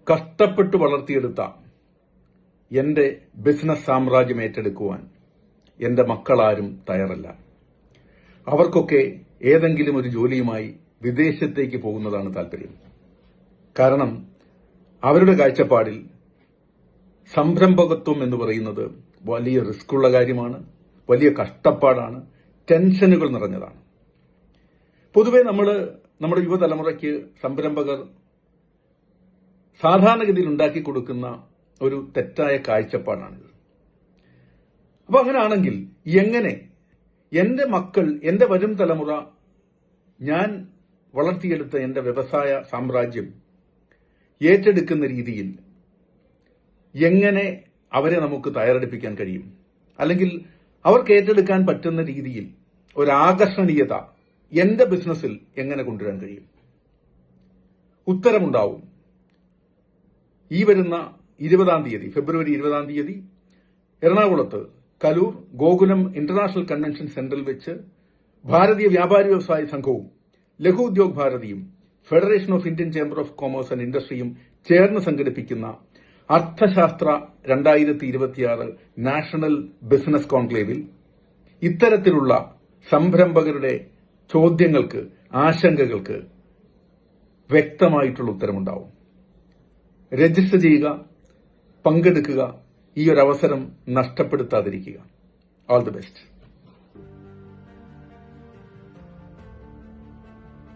കഷ്ടപ്പെട്ട് വളർത്തിയെടുത്ത എന്റെ ബിസിനസ് സാമ്രാജ്യം ഏറ്റെടുക്കുവാൻ എന്റെ മക്കളാരും തയ്യാറല്ല. അവർക്കൊക്കെ ഏതെങ്കിലും ഒരു ജോലിയുമായി വിദേശത്തേക്ക് പോകുന്നതാണ് താല്പര്യം. കാരണം അവരുടെ കാഴ്ചപ്പാടിൽ സംരംഭകത്വം എന്ന് പറയുന്നത് വലിയ റിസ്ക്കുള്ള കാര്യമാണ്, വലിയ കഷ്ടപ്പാടാണ്, ടെൻഷനുകൾ നിറഞ്ഞതാണ്. പൊതുവെ നമ്മുടെ യുവതലമുറയ്ക്ക് സംരംഭകർ സാധാരണഗതിയിൽ ഉണ്ടാക്കി കൊടുക്കുന്ന ഒരു തെറ്റായ കാഴ്ചപ്പാടാണിത്. അപ്പൊ അങ്ങനെയാണെങ്കിൽ എങ്ങനെ എന്റെ മക്കൾ, എന്റെ വരും തലമുറ, ഞാൻ വളർത്തിയെടുത്ത എന്റെ വ്യവസായ സാമ്രാജ്യം ഏറ്റെടുക്കുന്ന രീതിയിൽ എങ്ങനെ അവരെ നമുക്ക് തയ്യാറെടുപ്പിക്കാൻ കഴിയും? അല്ലെങ്കിൽ അവർക്ക് ഏറ്റെടുക്കാൻ പറ്റുന്ന രീതിയിൽ ഒരാകർഷണീയത എന്റെ ബിസിനസ്സിൽ എങ്ങനെ കൊണ്ടുവരാൻ കഴിയും? ഉത്തരമുണ്ടാവും. ഈ വരുന്ന 20-ാം തീയതി, ഫെബ്രുവരി 20-ാം തീയതി എറണാകുളത്ത് കലൂർ ഗോകുലം ഇന്റർനാഷണൽ കൺവെൻഷൻ സെന്ററിൽ വെച്ച് ഭാരതീയ വ്യാപാരി വ്യവസായ സംഘവും ലഘു ഉദ്യോഗ് ഭാരതിയും federation of Indian chamber of commerce and ഇൻഡസ്ട്രിയും ചേർന്ന് സംഘടിപ്പിക്കുന്ന അർത്ഥശാസ്ത്ര 2026 നാഷണൽ ബിസിനസ് കോൺക്ലേവിൽ ഇത്തരത്തിലുള്ള സംരംഭകരുടെ ചോദ്യങ്ങൾക്ക്, ആശങ്കകൾക്ക് വ്യക്തമായിട്ടുള്ള ഉത്തരമുണ്ടാവും. രജിസ്റ്റർ ചെയ്യുക, പങ്കെടുക്കുക, ഈ ഒരു അവസരം നഷ്ടപ്പെടുത്താതിരിക്കുക. All the best.